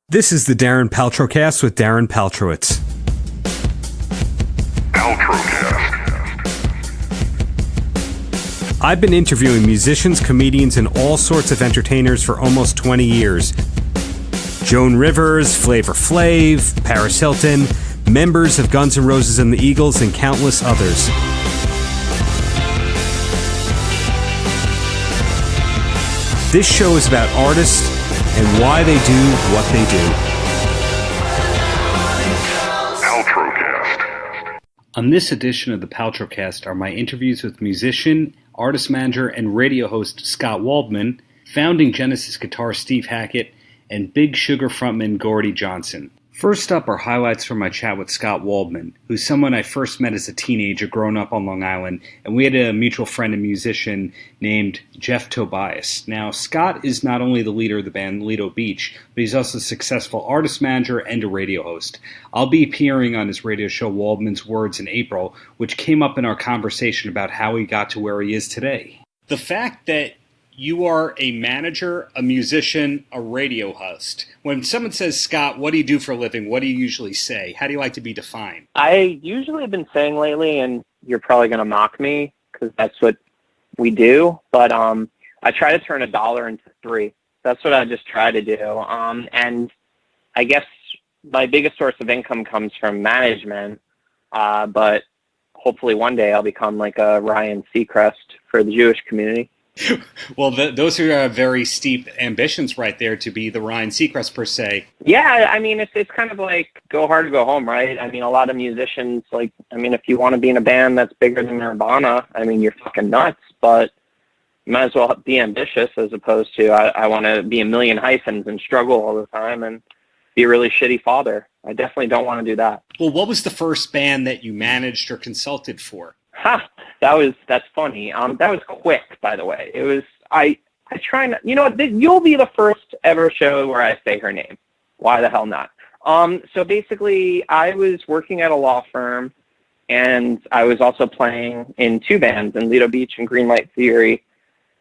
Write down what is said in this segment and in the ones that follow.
This is the Darren Paltrocast with Darren Paltrowitz. Paltrocast. I've been interviewing musicians, comedians, and all sorts of entertainers for almost 20 years. Joan Rivers, Flavor Flav, Paris Hilton, members of Guns N' Roses and the Eagles, and countless others. This show is about artists and why they do what they do. Paltrocast. On this edition of the Paltrocast are my interviews with musician, artist manager, and radio host Scott Waldman, founding Genesis guitarist Steve Hackett, and Big Sugar frontman Gordie Johnson. First up are highlights from my chat with Scott Waldman, who's someone I first met as a teenager growing up on Long Island, and we had a mutual friend and musician named Jeff Tobias. Now, Scott is not only the leader of the band Lido Beach, but he's also a successful artist manager and a radio host. I'll be appearing on his radio show Waldman's Words in April, which came up in our conversation about how he got to where he is today. The fact that you are a manager, a musician, a radio host. When someone says, Scott, what do you do for a living? What do you usually say? How do you like to be defined? I usually have been saying lately, and you're probably going to mock me because that's what we do, but I try to turn $1 into $3. That's what I just try to do. And I guess my biggest source of income comes from management, but hopefully one day I'll become like a Ryan Seacrest for the Jewish community. Well, those are very steep ambitions right there to be the Ryan Seacrest per se. Yeah, I mean, it's kind of like go hard or go home, right? I mean, a lot of musicians, if you want to be in a band that's bigger than Nirvana, I mean, you're fucking nuts, but you might as well be ambitious as opposed to I want to be a million hyphens and struggle all the time and be a really shitty father. I definitely don't want to do that. Well, what was the first band that you managed or consulted for? That's funny. That was quick, by the way. It was, I try not, you'll be the first ever show where I say her name. Why the hell not? So basically I was working at a law firm and I was also playing in 2 bands in Lido Beach and Greenlight Theory.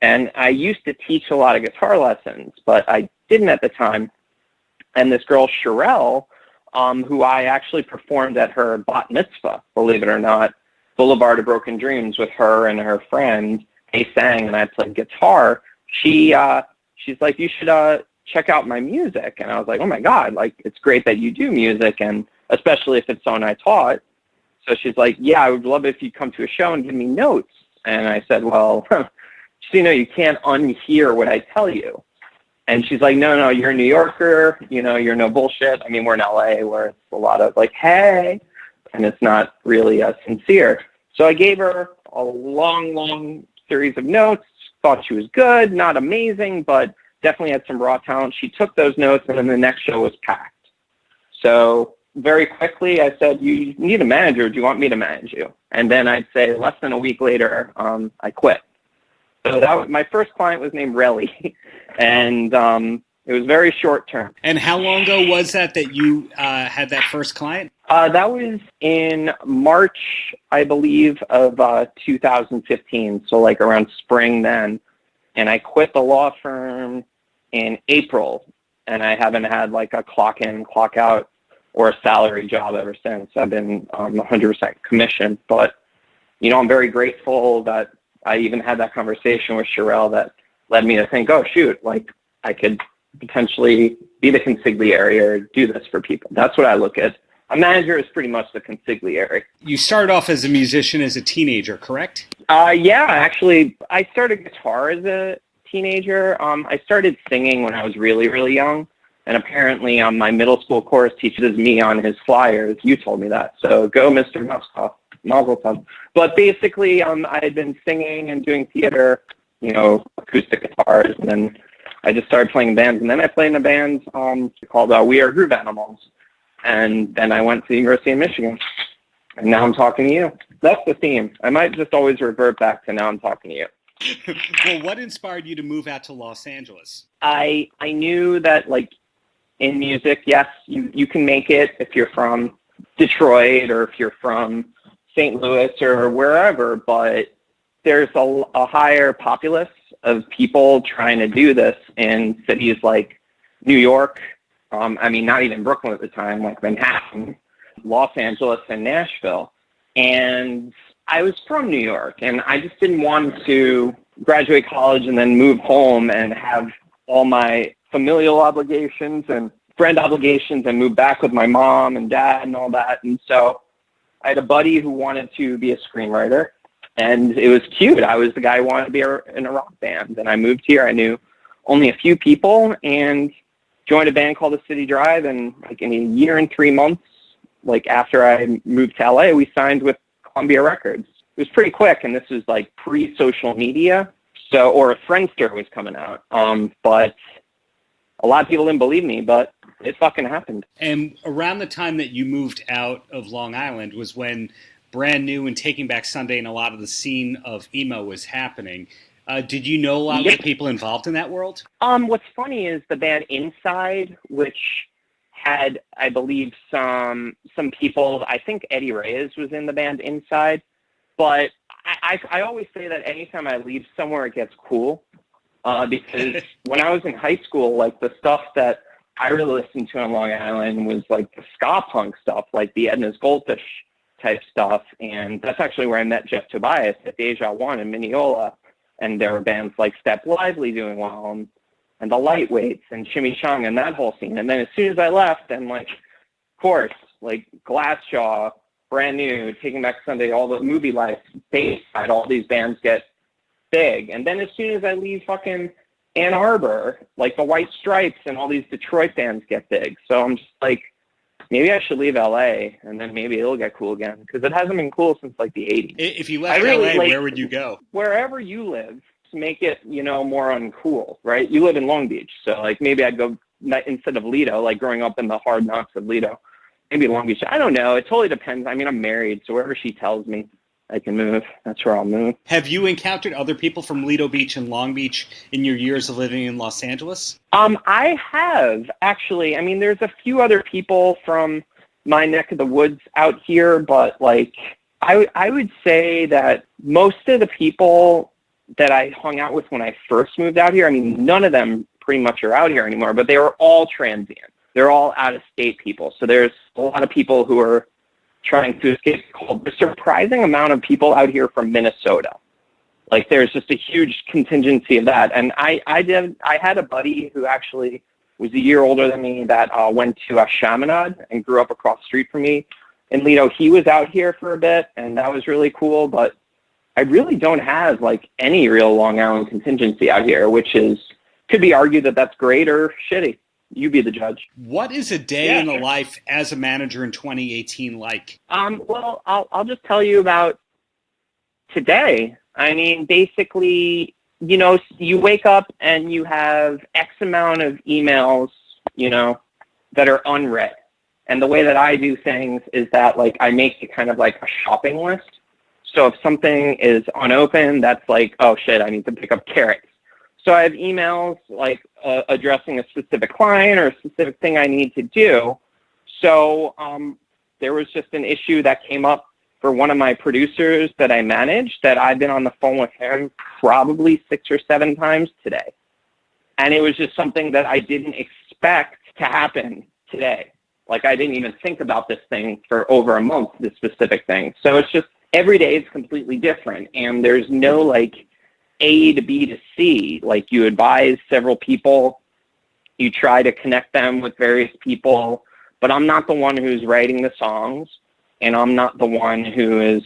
And I used to teach a lot of guitar lessons, but I didn't at the time. And this girl, Sherelle, who I actually performed at her bat mitzvah, believe it or not, Boulevard of Broken Dreams with her and her friend. They sang and I played guitar. She's like, you should check out my music. And I was like, oh my God, like it's great that you do music, and especially if it's someone I taught. So she's like, yeah, I would love it if you come to a show and give me notes. And I said, well, you can't unhear what I tell you. And she's like, no, you're a New Yorker, you're no bullshit. I mean, we're in LA where it's a lot of like, hey, and it's not really sincere. So I gave her a long series of notes, thought she was good, not amazing, but definitely had some raw talent. She took those notes, and then the next show was packed. So very quickly I said, you need a manager. Do you want me to manage you? And then I'd say less than a week later, I quit. So my first client was named Relly, and it was very short term. And how long ago was that you had that first client? That was in March, I believe, of 2015, so like around spring then. And I quit the law firm in April, and I haven't had like a clock in, clock out, or a salary job ever since. I've been 100% commissioned. But, I'm very grateful that I even had that conversation with Sherelle that led me to think, oh, shoot, like I could potentially be the consigliere or do this for people. That's what I look at. A manager is pretty much the consigliere. You started off as a musician as a teenager, correct? Yeah, actually, I started guitar as a teenager. I started singing when I was really, really young. And apparently my middle school chorus teacher is me on his flyers. You told me that. So go, Mr. Mazel Tov. But basically, I had been singing and doing theater, acoustic guitars. And then I just started playing in bands. And then I played in a band called We Are Groove Animals. And then I went to the University of Michigan, and now I'm talking to you. That's the theme. I might just always revert back to now I'm talking to you. Well, what inspired you to move out to Los Angeles? I knew that, like, in music, yes, you can make it if you're from Detroit or if you're from St. Louis or wherever, but there's a higher populace of people trying to do this in cities like New York, I mean, not even Brooklyn at the time, like Manhattan, Los Angeles, and Nashville. And I was from New York, and I just didn't want to graduate college and then move home and have all my familial obligations and friend obligations and move back with my mom and dad and all that. And so I had a buddy who wanted to be a screenwriter, and it was cute. I was the guy who wanted to be in a rock band, and I moved here. I knew only a few people and joined a band called The City Drive, and like in a year and 3 months, like after I moved to LA, we signed with Columbia Records. It was pretty quick, and this was like pre-social media, or Friendster was coming out. But a lot of people didn't believe me, but it fucking happened. And around the time that you moved out of Long Island was when Brand New and Taking Back Sunday and a lot of the scene of emo was happening. Did you know a lot of the people involved in that world? What's funny is the band Inside, which had, I believe, some people. I think Eddie Reyes was in the band Inside. But I always say that anytime I leave somewhere, it gets cool. Because when I was in high school, like the stuff that I really listened to on Long Island was like the ska punk stuff, like the Edna's Goldfish type stuff. And that's actually where I met Jeff Tobias at Deja One in Mineola. And there were bands like Step Lively doing well, and the Lightweights and Chimichanga and that whole scene. And then as soon as I left, and like, of course, like Glassjaw, Brand New, Taking Back Sunday, all the Movie Life, Bayside, all these bands get big. And then as soon as I leave fucking Ann Arbor, like the White Stripes and all these Detroit bands get big. So I'm just like, maybe I should leave LA, and then maybe it'll get cool again, because it hasn't been cool since like the 80s. If you left LA, where would you go? Wherever you live, to make it, more uncool, right? You live in Long Beach, so like maybe I'd go, instead of Lido, like growing up in the hard knocks of Lido, maybe Long Beach. I don't know. It totally depends. I mean, I'm married, so wherever she tells me I can move, that's where I'll move. Have you encountered other people from Lido Beach and Long Beach in your years of living in Los Angeles? I have, actually. I mean, there's a few other people from my neck of the woods out here, but like I would say that most of the people that I hung out with when I first moved out here, I mean, none of them pretty much are out here anymore, but they were all transient. They're all out-of-state people. So there's a lot of people who are trying to escape the cold. There's a surprising amount of people out here from Minnesota. Like, there's just a huge contingency of that. And I had a buddy who actually was a year older than me that went to Chaminade and grew up across the street from me in Lido. He was out here for a bit, and that was really cool. But I really don't have, like, any real Long Island contingency out here, which could be argued that that's great or shitty. You be the judge. What is a day in the life as a manager in 2018 like? Well, I'll just tell you about today. I mean, basically, you wake up and you have X amount of emails, that are unread. And the way that I do things is that, like, I make it kind of like a shopping list. So if something is unopened, that's like, oh shit, I need to pick up carrots. So I have emails like addressing a specific client or a specific thing I need to do. So there was just an issue that came up for one of my producers that I managed that I've been on the phone with him probably 6 or 7 times today. And it was just something that I didn't expect to happen today. Like, I didn't even think about this thing for over a month, this specific thing. So it's just every day is completely different. And there's no, like, A to B to C. Like, you advise several people, you try to connect them with various people, but I'm not the one who's writing the songs, and I'm not the one who is,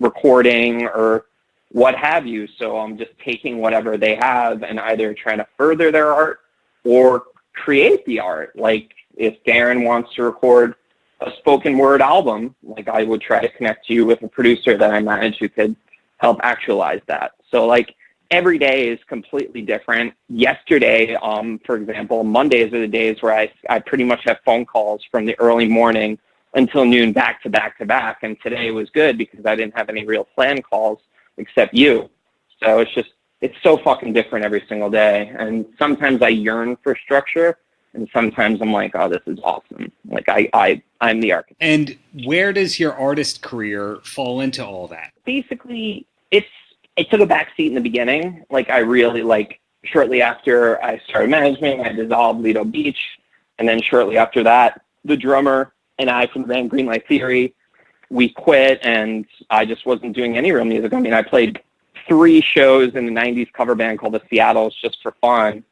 recording or what have you. So I'm just taking whatever they have and either trying to further their art or create the art. Like, if Darren wants to record a spoken word album, like, I would try to connect you with a producer that I manage who could help actualize that. So, like, every day is completely different. Yesterday, for example, Mondays are the days where I pretty much have phone calls from the early morning until noon, back to back to back. And today was good because I didn't have any real plan calls except you. So it's so fucking different every single day. And sometimes I yearn for structure, and sometimes I'm like, oh, this is awesome. Like, I'm the architect. And where does your artist career fall into all that? Basically, it took a backseat in the beginning. Like, I really, like, shortly after I started management, I dissolved Lido Beach. And then shortly after that, the drummer and I from the band Greenlight Theory, we quit, and I just wasn't doing any real music. I mean, I played 3 shows in the 90s cover band called the Seattles just for fun,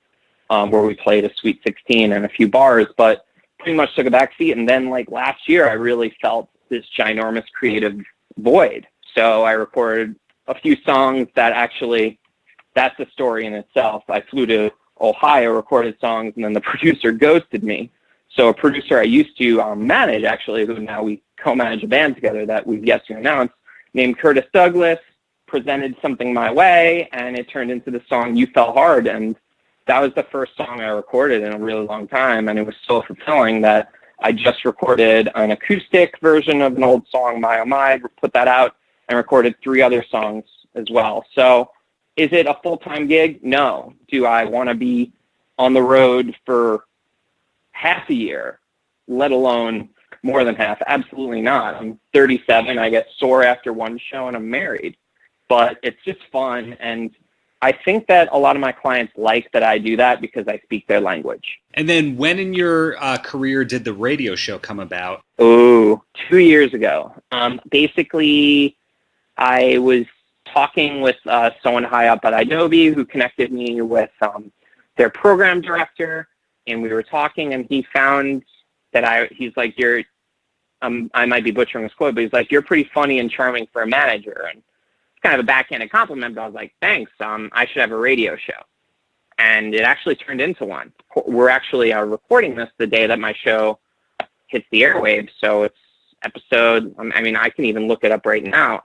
where we played a Sweet 16 and a few bars, but pretty much took a back seat. And then like last year, I really felt this ginormous creative void. So I recorded a few songs that actually, that's a story in itself. I flew to Ohio, recorded songs, and then the producer ghosted me. So a producer I used to manage, actually, who now we co-manage a band together that we've yet to announce, named Curtis Douglas, presented something my way, and it turned into the song You Fell Hard. And that was the first song I recorded in a really long time, and it was so fulfilling that I just recorded an acoustic version of an old song, My Oh My, put that out, and recorded 3 other songs as well. So is it a full-time gig? No. Do I want to be on the road for half a year, let alone more than half? Absolutely not. I'm 37. I get sore after one show, and I'm married. But it's just fun, and I think that a lot of my clients like that I do that because I speak their language. And then when in your career did the radio show come about? Oh, 2 years ago. Basically, I was talking with someone high up at Adobe who connected me with their program director, and we were talking, and he found that he's like, I might be butchering his quote, but he's like, you're pretty funny and charming for a manager. And it's kind of a backhanded compliment, but I was like, thanks, I should have a radio show. And it actually turned into one. We're actually recording this the day that my show hits the airwaves, so it's episode, I mean, I can even look it up right now.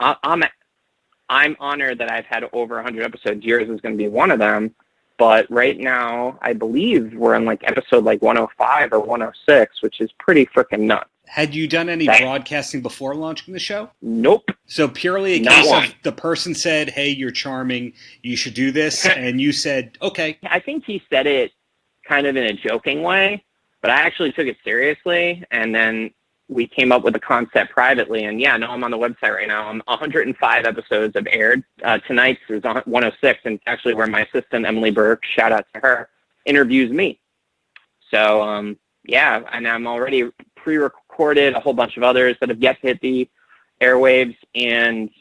I'm honored that I've had over 100 episodes. Yours is going to be one of them. But right now, I believe we're on like episode like 105 or 106, which is pretty freaking nuts. Had you done any broadcasting before launching the show? Nope. So purely a case of the person said, hey, you're charming, you should do this, and you said, okay. I think he said it kind of in a joking way, but I actually took it seriously, and then we came up with the concept privately, and yeah, no, I'm on the website right now. 105 episodes have aired. Tonight's is 106, and actually where my assistant, Emily Burke, shout out to her, interviews me. So, yeah, and I'm already pre-recorded a whole bunch of others that have yet to hit the airwaves, and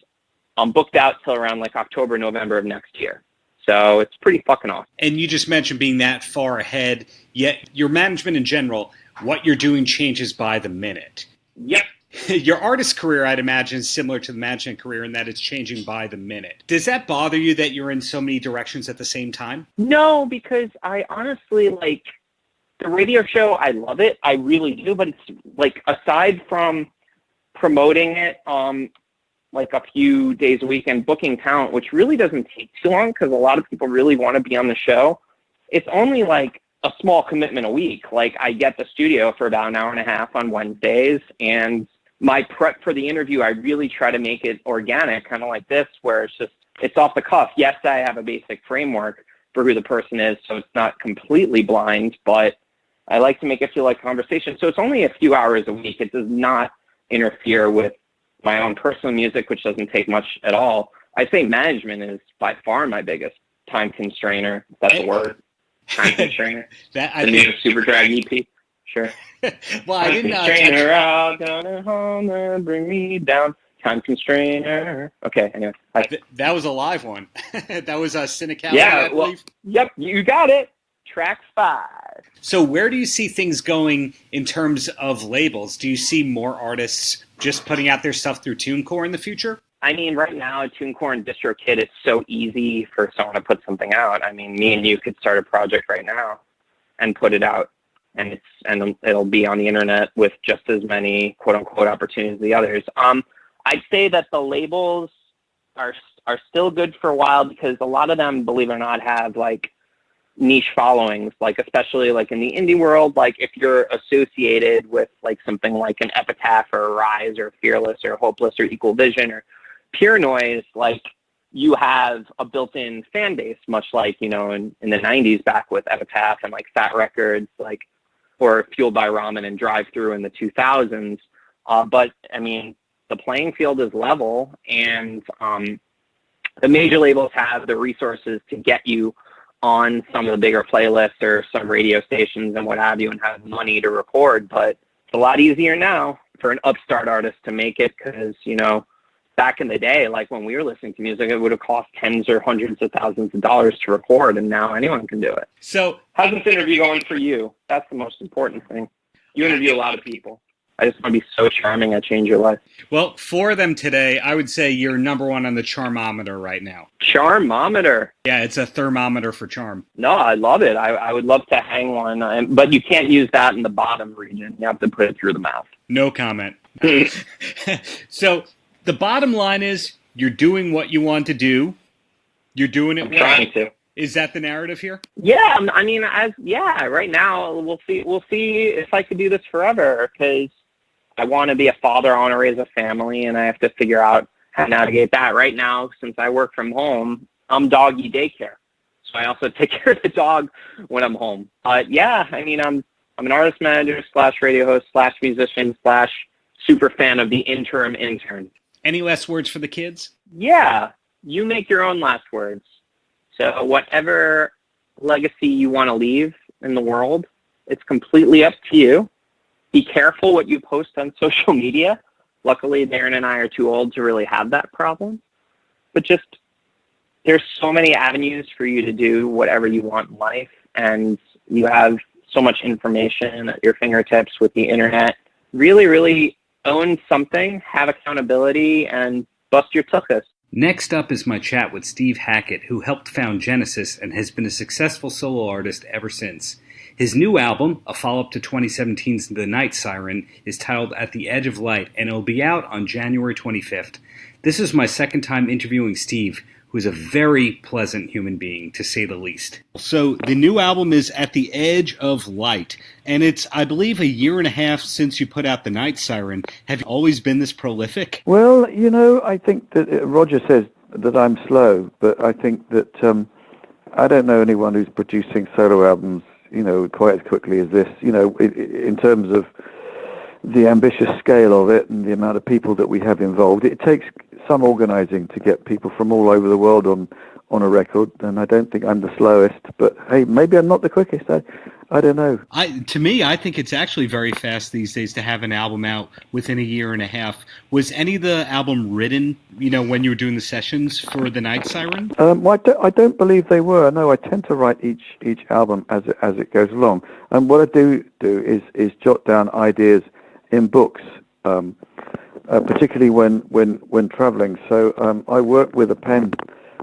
I'm booked out till around like October, November of next year. So it's pretty fucking awesome. And you just mentioned being that far ahead, yet your management in general, what you're doing changes by the minute. Yep. Your artist career, I'd imagine, is similar to the management career in that it's changing by the minute. Does that bother you that you're in so many directions at the same time? No, because I honestly, like, the radio show, I love it. I really do. But it's, like, aside from promoting it like a few days a week and booking talent, which really doesn't take too long because a lot of people really want to be on the show, it's only, like, a small commitment a week. Like, I get the studio for about an hour and a half on Wednesdays, and my prep for the interview, I really try to make it organic, kind of like this, where it's off the cuff. Yes, I have a basic framework for who the person is, so it's not completely blind, but I like to make it feel like conversation. So it's only a few hours a week. It does not interfere with my own personal music, which doesn't take much at all. I say management is by far my biggest time constrainer, if that's a word. Time constrainer. The new Super Drag EP. Sure. Well, I didn't constrainer out, down at home, and bring me down. Time constrainer. Okay, anyway. That was a live one. That was a Cynical. Yeah, well, yep, you got it. Track 5. So where do you see things going in terms of labels? Do you see more artists just putting out their stuff through TuneCore in the future? I mean, right now, TuneCore and DistroKid, it's so easy for someone to put something out. I mean, me and you could start a project right now and put it out, and it'll be on the internet with just as many quote-unquote opportunities as the others. I'd say that the labels are still good for a while because a lot of them, believe it or not, have, like, niche followings, like especially like in the indie world, like if you're associated with like something like an Epitaph or Rise or Fearless or Hopeless or Equal Vision or Pure Noise, like you have a built-in fan base, much like, you know, in the 90s back with Epitaph and like Fat Records, like, or Fueled by Ramen and Drive Through in the 2000s. But I mean, the playing field is level, and the major labels have the resources to get you on some of the bigger playlists or some radio stations and what have you and have money to record. But it's a lot easier now for an upstart artist to make it because, you know, back in the day, like when we were listening to music, it would have cost tens or hundreds of thousands of dollars to record, and now anyone can do it. So how's this interview going for you? That's the most important thing. You interview a lot of people. I just want to be so charming, I change your life. Well, for them today, I would say you're number one on the charmometer right now. Charmometer? Yeah, it's a thermometer for charm. No, I love it. I would love to hang one, but you can't use that in the bottom region. You have to put it through the mouth. No comment. So the bottom line is you're doing what you want to do. You're doing it well. I'm trying to. Is that the narrative here? Yeah, I mean, right now we'll see if I could do this forever because I want to be a father, I want to raise a family, and I have to figure out how to navigate that. Right now, since I work from home, I'm doggy daycare, so I also take care of the dog when I'm home. Yeah, I mean, I'm an artist manager / radio host / musician / super fan of the interim intern. Any last words for the kids? Yeah, you make your own last words. So whatever legacy you want to leave in the world, it's completely up to you. Be careful what you post on social media. Luckily, Darren and I are too old to really have that problem. But just, there's so many avenues for you to do whatever you want in life. And you have so much information at your fingertips with the internet. Really, really own something, have accountability, and bust your tuchus. Next up is my chat with Steve Hackett, who helped found Genesis and has been a successful solo artist ever since. His new album, a follow-up to 2017's The Night Siren, is titled At the Edge of Light, and it'll be out on January 25th. This is my second time interviewing Steve, who is a very pleasant human being, to say the least. So the new album is At the Edge of Light, and it's, I believe, 1.5 years since you put out The Night Siren. Have you always been this prolific? Well, you know, I think that Roger says that I'm slow, but I think that I don't know anyone who's producing solo albums, you know, quite as quickly as this, you know, in terms of the ambitious scale of it and the amount of people that we have involved. It takes some organizing to get people from all over the world on a record, and I don't think I'm the slowest, but hey, maybe I'm not the quickest. I don't know. To me, I think it's actually very fast these days to have an album out within 1.5 years. Was any of the album written, you know, when you were doing the sessions for The Night Siren? Well, I don't believe they were. No, I tend to write each album as it goes along. And what I do is jot down ideas in books, particularly when traveling. So I work with a pen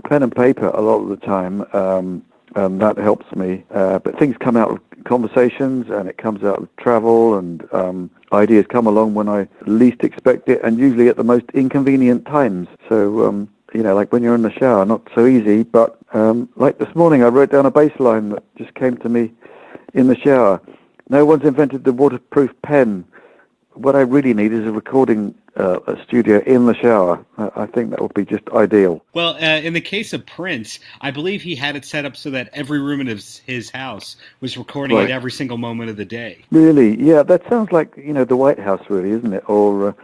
and paper a lot of the time, and that helps me. But things come out of conversations, and it comes out of travel, and ideas come along when I least expect it, and usually at the most inconvenient times. So, you know, like when you're in the shower, not so easy, but like this morning, I wrote down a bass line that just came to me in the shower. No one's invented the waterproof pen. What I really need is a recording a studio in the shower. I think that would be just ideal. Well, in the case of Prince, I believe he had it set up so that every room in his house was recording at every single moment of the day. Really? Yeah, that sounds like, you know, the White House, really, isn't it? Or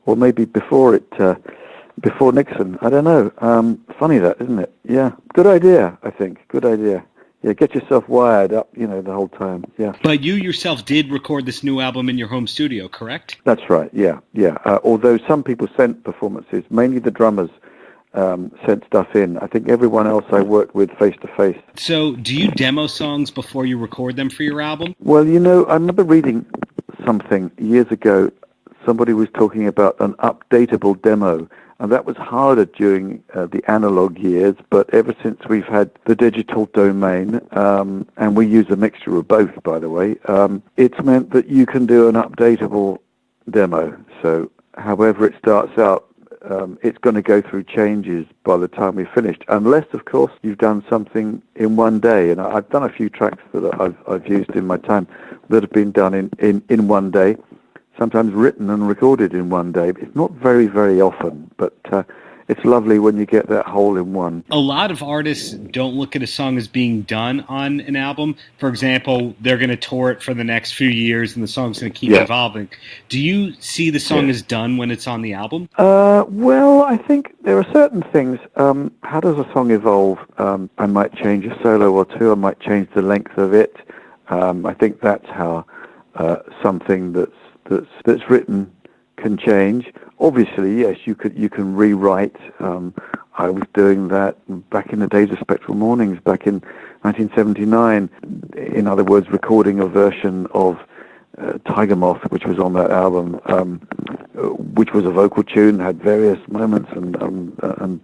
maybe before Nixon. I don't know. Funny that, isn't it? Yeah. Good idea, I think. Good idea. Yeah, get yourself wired up, you know, the whole time. Yeah. But you yourself did record this new album in your home studio, correct? That's right. Yeah. Although some people sent performances, mainly the drummers sent stuff in. I think everyone else I worked with face to face. So, do you demo songs before you record them for your album? Well, you know, I remember reading something years ago. Somebody was talking about an updatable demo. And that was harder during the analog years, but ever since we've had the digital domain, and we use a mixture of both, by the way, it's meant that you can do an updatable demo. So however it starts out, it's going to go through changes by the time we've finished, unless, of course, you've done something in one day. And I've done a few tracks that I've used in my time that have been done in one day. Sometimes written and recorded in one day. It's not very, very often, but it's lovely when you get that hole in one. A lot of artists don't look at a song as being done on an album. For example, they're going to tour it for the next few years and the song's going to keep evolving. Do you see the song as done when it's on the album? Well, I think there are certain things. How does a song evolve? I might change a solo or two. I might change the length of it. I think that's how something that's written can change. Obviously, yes, you can rewrite. I was doing that back in the days of Spectral Mornings, back in 1979. In other words, recording a version of Tiger Moth, which was on that album, which was a vocal tune, had various moments and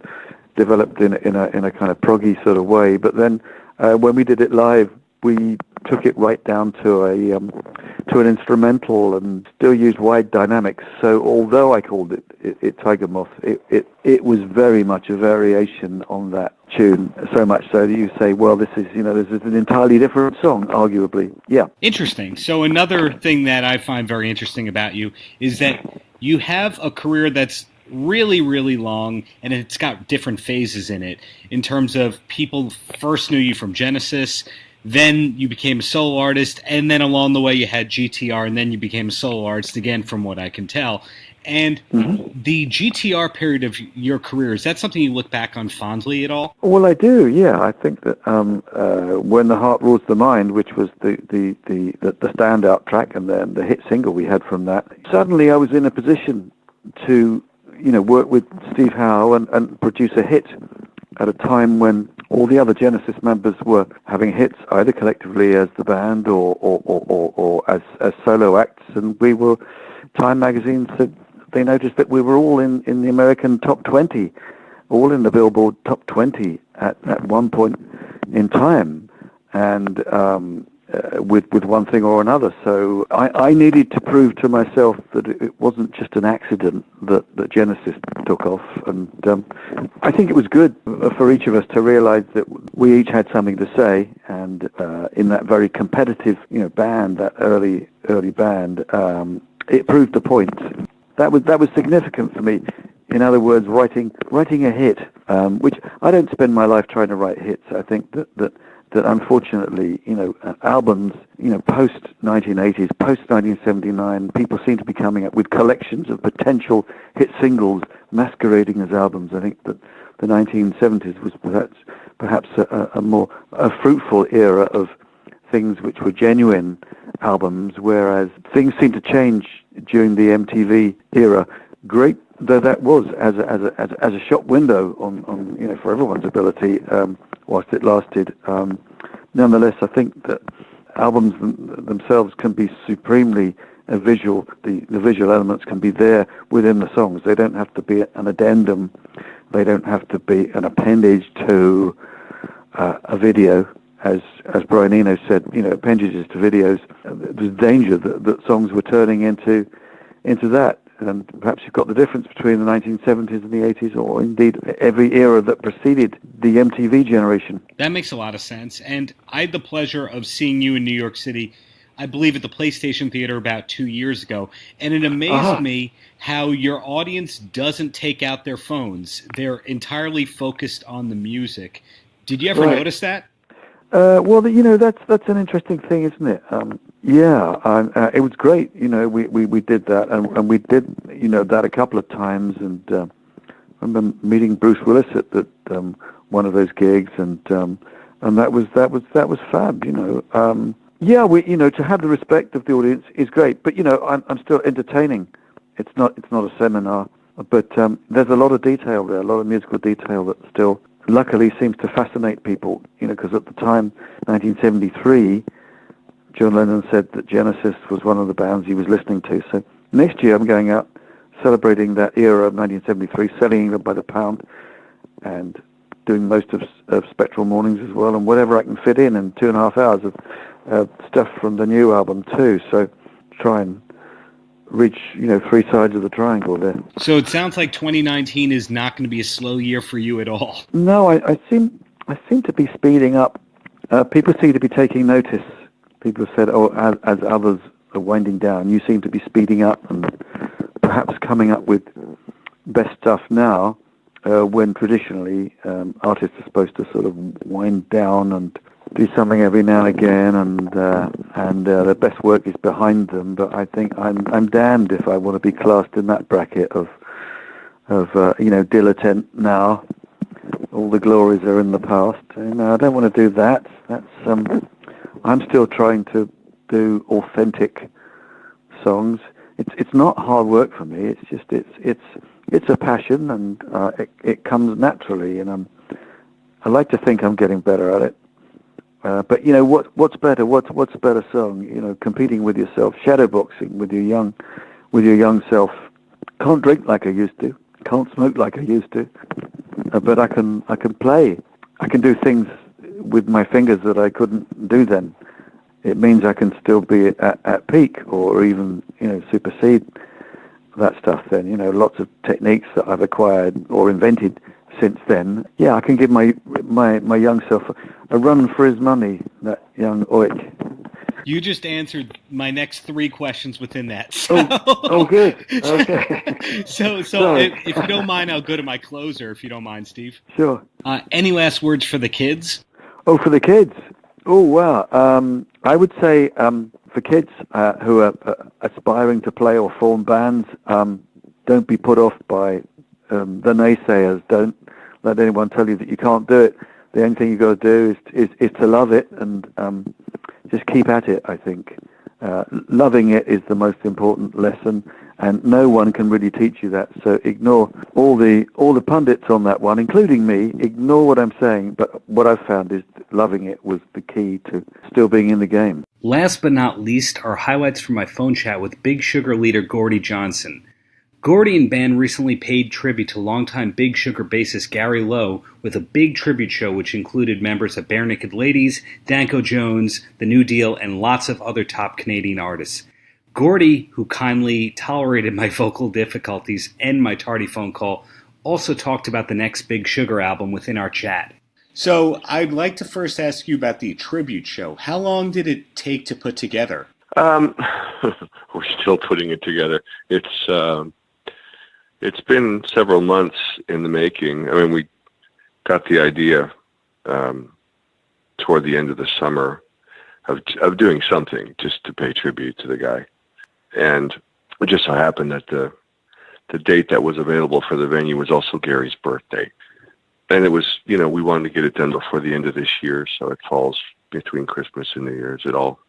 developed in a kind of proggy sort of way. But then when we did it live, we took it right down to an instrumental and still used wide dynamics. So although I called it Tiger Moth, it was very much a variation on that tune. So much so that you say, well, this is an entirely different song, arguably. Yeah. Interesting. So another thing that I find very interesting about you is that you have a career that's really, really long, and it's got different phases in it. In terms of people first knew you from Genesis, then you became a solo artist, and then along the way you had GTR, and then you became a solo artist again, from what I can tell. And the GTR period of your career, is that something you look back on fondly at all? Well, I do, yeah. I think that When the Heart Rules the Mind, which was the standout track and then the hit single we had from that, suddenly I was in a position to work with Steve Howe and produce a hit at a time when all the other Genesis members were having hits, either collectively as the band or as solo acts, and we were. Time magazine said they noticed that we were all in the American top 20, all in the Billboard top 20 at one point in time, and with one thing or another. So I needed to prove to myself that it wasn't just an accident that Genesis took off, and I think it was good for each of us to realize that we each had something to say, and in that very competitive band, that early band, it proved the point. That was significant for me. In other words, writing a hit, which I don't spend my life trying to write hits. I think that unfortunately, albums, post 1980s, post 1979, people seem to be coming up with collections of potential hit singles masquerading as albums. I think that the 1970s was perhaps a more fruitful era of things which were genuine albums, whereas things seem to change during the MTV era. Great though that was as a shop window on for everyone's ability whilst it lasted. Nonetheless, I think that albums themselves can be supremely visual. The visual elements can be there within the songs. They don't have to be an addendum. They don't have to be an appendage to a video. As Brian Eno said, appendages to videos. There's danger that songs were turning into that. And perhaps you've got the difference between the 1970s and the 80s, or indeed every era that preceded the MTV generation. That makes a lot of sense. And I had the pleasure of seeing you in New York City, I believe at the PlayStation Theater about 2 years ago. And it amazed me how your audience doesn't take out their phones. They're entirely focused on the music. Did you ever notice that? Well, that's an interesting thing, isn't it? It was great. We did that, and we did that a couple of times. And I remember meeting Bruce Willis at one of those gigs, and that was fab. To have the respect of the audience is great. But I'm still entertaining. It's not a seminar, but there's a lot of detail there, a lot of musical detail that still, luckily, seems to fascinate people, because at the time, 1973, John Lennon said that Genesis was one of the bands he was listening to. So next year I'm going out celebrating that era of 1973, selling them by the pound, and doing most of Spectral Mornings as well, and whatever I can fit in 2.5 hours of stuff from the new album too. So try and reach, three sides of the triangle there. So it sounds like 2019 is not going to be a slow year for you at all. No, I seem to be speeding up. People seem to be taking notice. People have said, as others are winding down, you seem to be speeding up and perhaps coming up with best stuff now. when traditionally artists are supposed to sort of wind down and do something every now and again, and their best work is behind them. But I think I'm damned if I want to be classed in that bracket of dilettante now. All the glories are in the past. And I don't want to do that. I'm still trying to do authentic songs. It's not hard work for me. It's just it's a passion, and it comes naturally. And I like to think I'm getting better at it. But what's better? What's a better song? Competing with yourself, shadowboxing with your young self. Can't drink like I used to. Can't smoke like I used to. But I can play. I can do things with my fingers that I couldn't do then. It means I can still be at peak, or even supersede that stuff. Then lots of techniques that I've acquired or invented since then. Yeah, I can give my young self a run for his money. That young oik. You just answered my next 3 questions within that. So. Oh, good. Okay. So if you don't mind, I'll go to my closer, if you don't mind, Steve. Sure. Any last words for the kids? Oh, for the kids. Oh, wow. I would say for kids who are aspiring to play or form bands, don't be put off by the naysayers. Don't let anyone tell you that you can't do it. The only thing you got to do is to love it, and just keep at it. I think loving it is the most important lesson, and no one can really teach you that. So ignore all the pundits on that one, including me. Ignore what I'm saying. But what I've found is loving it was the key to still being in the game. Last but not least are highlights from my phone chat with Big Sugar leader Gordie Johnson. Gordie and band recently paid tribute to longtime Big Sugar bassist Gary Lowe with a big tribute show which included members of Bare Naked Ladies, Danko Jones, The New Deal, and lots of other top Canadian artists. Gordie, who kindly tolerated my vocal difficulties and my tardy phone call, also talked about the next Big Sugar album within our chat. So I'd like to first ask you about the tribute show. How long did it take to put together? We're still putting it together. It's been several months in the making. I mean, we got the idea toward the end of the summer of doing something just to pay tribute to the guy. And it just so happened that the date that was available for the venue was also Gary's birthday. And it was, we wanted to get it done before the end of this year, so it falls between Christmas and New Year's. It all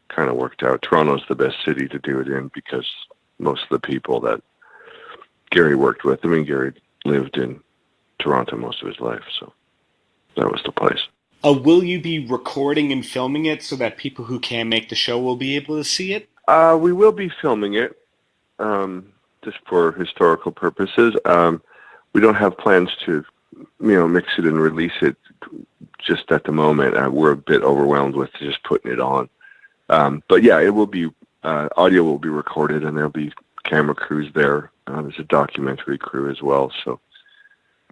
kind of worked out. Toronto's the best city to do it in because most of the people that Gary worked with, Gary lived in Toronto most of his life, so that was the place. Will you be recording and filming it so that people who can't make the show will be able to see it? We will be filming it, just for historical purposes. We don't have plans to, mix it and release it just at the moment. We're a bit overwhelmed with just putting it on. But yeah, it will be, audio will be recorded, and there'll be camera crews there. There's a documentary crew as well, so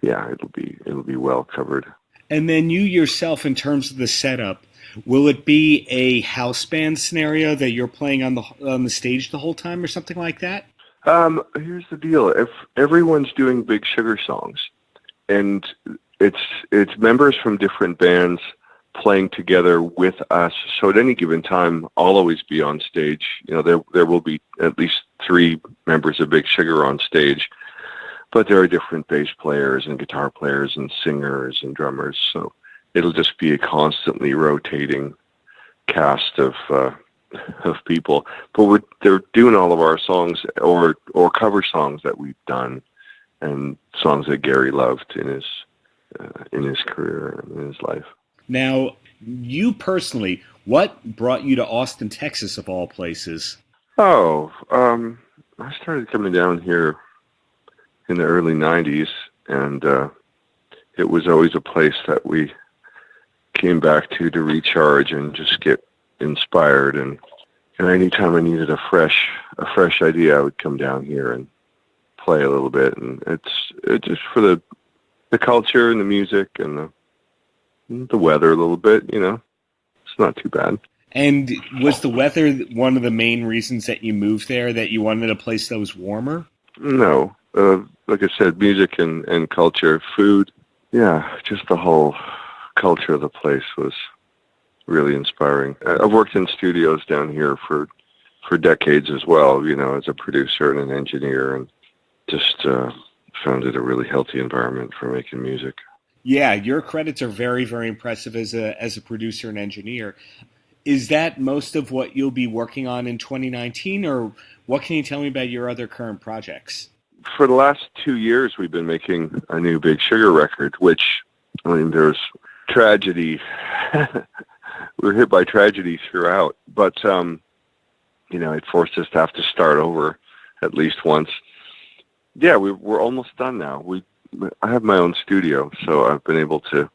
yeah, it'll be well covered. And then you yourself, in terms of the setup, will it be a house band scenario that you're playing on the stage the whole time, or something like that? Here's the deal: if everyone's doing Big Sugar songs, and it's members from different bands playing together with us, so at any given time, I'll always be on stage. There will be at least 3 members of Big Sugar on stage, but there are different bass players and guitar players and singers and drummers, so it'll just be a constantly rotating cast of people. But they're doing all of our songs or cover songs that we've done, and songs that Gary loved in his career and in his life. Now, you personally, what brought you to Austin, Texas, of all places? Oh, I started coming down here in the early 90s, and it was always a place that we came back to recharge and just get inspired. And anytime I needed a fresh idea, I would come down here and play a little bit. And it's just for the culture and the music and the weather a little bit, it's not too bad. And was the weather one of the main reasons that you moved there, that you wanted a place that was warmer? No. like I said, music and culture, food. Yeah, just the whole culture of the place was really inspiring. I've worked in studios down here for decades as well, as a producer and an engineer, and just found it a really healthy environment for making music. Yeah, your credits are very, very impressive as a producer and engineer. Is that most of what you'll be working on in 2019, or what can you tell me about your other current projects? For the last 2 years, we've been making a new Big Sugar record, which, there's tragedy. We were hit by tragedy throughout, but, it forced us to have to start over at least once. Yeah, we're almost done now. I have my own studio, so I've been able to,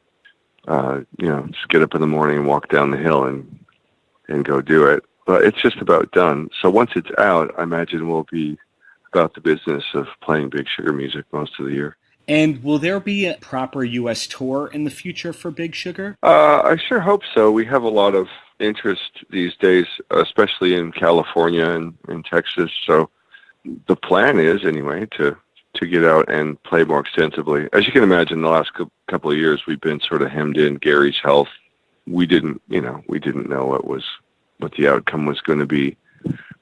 just get up in the morning and walk down the hill and go do it. But it's just about done. So once it's out, I imagine we'll be about the business of playing Big Sugar music most of the year. And will there be a proper U.S. tour in the future for Big Sugar? I sure hope so. We have a lot of interest these days, especially in California and in Texas. So the plan is, anyway, to get out and play more extensively. As you can imagine, the last couple of years we've been sort of hemmed in. Gary's health, we didn't know what the outcome was going to be.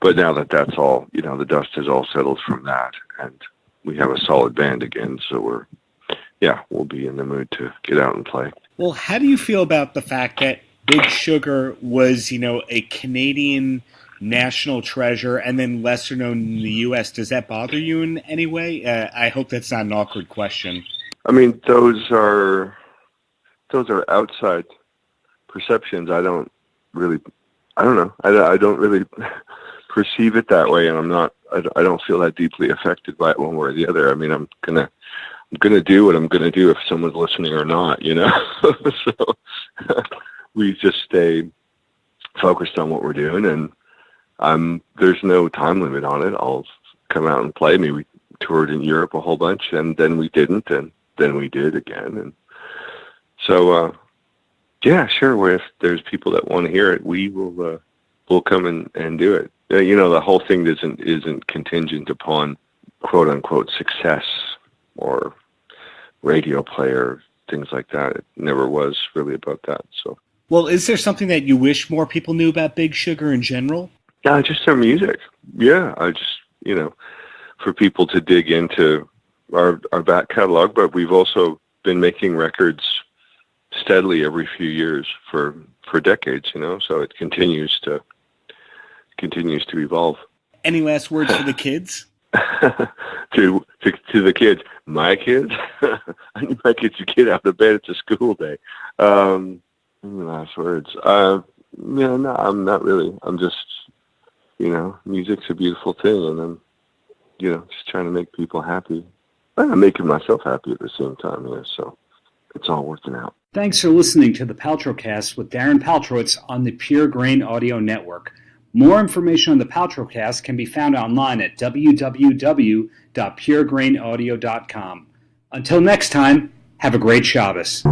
But now that's all, the dust has all settled from that, and we have a solid band again. So we'll be in the mood to get out and play. Well, how do you feel about the fact that Big Sugar was, a Canadian national treasure and then lesser known in the U.S.? Does that bother you in any way? I hope that's not an awkward question. I mean, those are outside perceptions. I don't know. I don't really perceive it that way, and I don't feel that deeply affected by it one way or the other. I mean, I'm gonna do what I'm gonna do if someone's listening or not, So we just stay focused on what we're doing, and there's no time limit on it. I'll come out and play. I mean, we toured in Europe a whole bunch, and then we didn't, and then we did again. And so, yeah, sure. If there's people that want to hear it, we'll come and do it. The whole thing isn't contingent upon quote unquote success or radio play or things like that. It never was really about that. So. Well, is there something that you wish more people knew about Big Sugar in general? Yeah, just our music. Yeah, I just, for people to dig into our back catalog, but we've also been making records steadily every few years for decades, so it continues to evolve. Any last words for the kids? to the kids, my kids? I need my kids to get out of bed. It's a school day. Any last words? No, I'm not really. I'm just, music's a beautiful thing, and I'm, just trying to make people happy. I'm making myself happy at the same time, so it's all working out. Thanks for listening to the Paltrocast with Darren Paltrowitz on the Pure Grain Audio Network. More information on the Paltrocast can be found online at www.puregrainaudio.com. Until next time, have a great Shabbos.